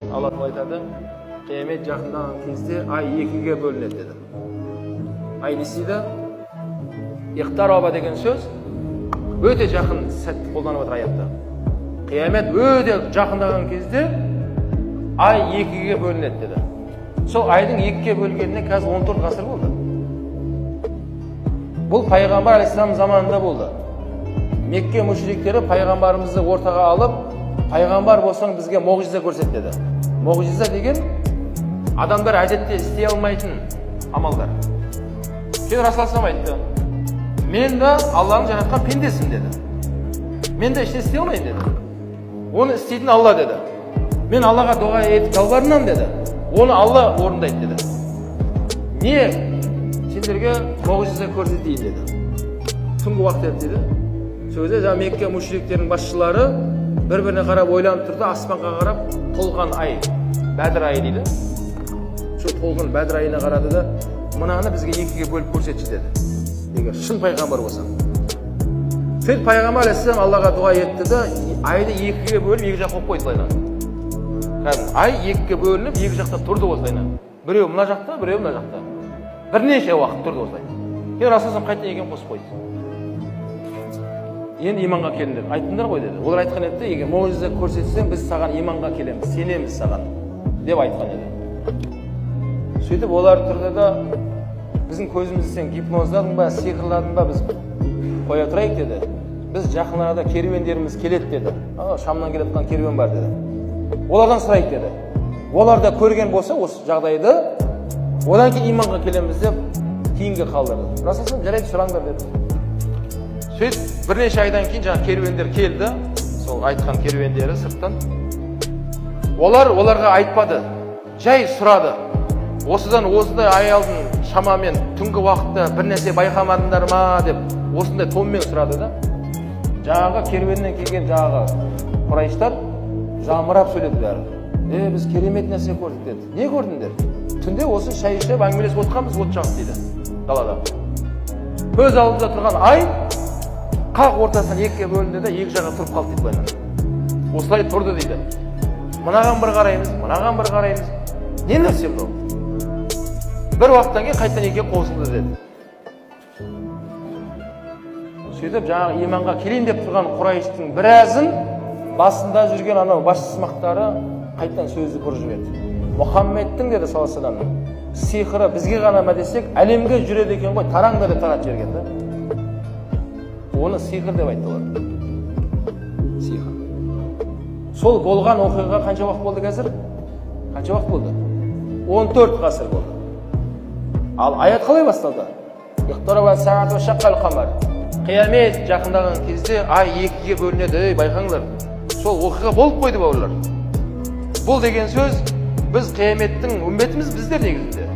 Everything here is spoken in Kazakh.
Allah aytadi, qiyomat yaqindan кезде ay 2 ga bo'linadi dedi. Ay desida iqtaroba degan so'z o'ta yaqin satni qo'llanib o'tir oyatda. Qiyomat o'ta yaqindagan кезде ay 2 ga bo'linadi dedi. Сол ayning 2 ga bo'lganine hozir 14 asr bo'ldi. Bu payg'ambar alayhisalom zamonida bo'ldi. Mekke mushriklari payg'ambarimizni o'rtaga olib, payg'ambar bo'lsang bizga mo'jiza ko'rsat dedi. Mo'jiza degan odamlar odatda istay olmaydigan amallar. Keyin Rasululloh aytdi: "Men de Allohning yaratgan pendesim" dedi. "Men de ishni istay olmayman" dedi. "Onu isteydigan Alloh" dedi. "Men Allohga duo etib yalvarmam" dedi. "Onu Alloh o'rindaydi" dedi. "Niye senlarga mo'jiza ko'rsatayin" dedi. Tungi vaqt dedi. Sözde Mekke müşriklerin başçıları bir-birine qarab o'ylanib turdi, osmonga qarab to'lgan ay, Badr ayı deydi. Shu to'lgan Badr ayına qaradi da, "Bunani bizga 2 ga bo'lib ko'rsatchi" dedi. Agar shin payg'ambar bo'lsa. Sen payg'ambar alayhisalom Allohga duo etdi da, ayni 2 ga bo'lib 2 joqqa qo'ydi aynan. Qani ay 2 ga bo'linib 2 joqda turdi o'zlayna. Birov mına joqda, birov mına joqda. Bir necha vaqt turdi o'zlayna. Keyin Rasululloh qaytadan ekan qo'sib qo'ydi. Endi imanға kelіңдер. Aytыңдар ғой dedi. Олар айтқан еді, егер мо'jiza көрсетсең, біз саған иманға келеміз, сенеміз саған деп айтқан еді. Сөйтіп олар тұрды да, біздің көзімізді сен гипнозладың ба, сиқырладың ба, біз қоя тұрайық деді. Біз жақын арада керуендеріміз келеді деді. Шамнан келе жатқан керуен бар деді. Олардан сұрайық деді. Олар да көрген болса осы жағдайды, одан кейін иманға келеміз деп кейінге қалдырды. Расылсың, жарайды сұраңдар деді. Сөйтіп бірнеше айдан кейін жаңа керуендер келді, сол айтқан керуендері сырттан. Оларға айтпады, жай сұрады. Осыдан осындай ай алдын шамамен түнгі уақытта бір нәрсе байқамадыңдар ма деп осындай тонмен сұрады да. Жаңағы керуеннен келген жаңағы құрайыштар жамырап сөйледі бәрі. Біз керемет нәрсе көрдік деді. Не көрдіңдер? Түнде осы шай ішіп әңгімелесіп отырғанбыз от жағып дейді далада. Көз алдында тұрған ай қақ ортасынан 2 ga бөлінді де 2 жаққа тұрып қалды дейді байлар. Осылай тұрды дейді. Мынаған бір қараймыз, мынаған бір қараймыз. Не нәрсе бұл? Бір уақыттан кейін қайтадан 2 ga қосылды деді. Сөйтіп жаңағы иманға келейін деп тұрған Құрайыштың біразын басында жүрген анау басшысымақтары қайтадан сөзді көріп жіберді. Мұхаммедтің деді саллаллаху алейхи вассалам сиқыры бізге ғана ма десек, әлемге жүреді екен ғой, тараңдар деп таратып жіберген да. Оны сиқыр деп айтты олар. Сиқыр. Сол болған оқиға қанша уақыт болды қазір? Қанша уақыт болды? 14 ғасыр болды. Ал аят қалай басталды? Иқтараба саат ва шаққал қамар. Қиямет жақындаған кезде ай 2 ga бөлінеді, байқаңдар. Сол оқиға болып қойды бауырлар. Бұл деген сөз біз қияметтің үмбетіміз біздер негізінде.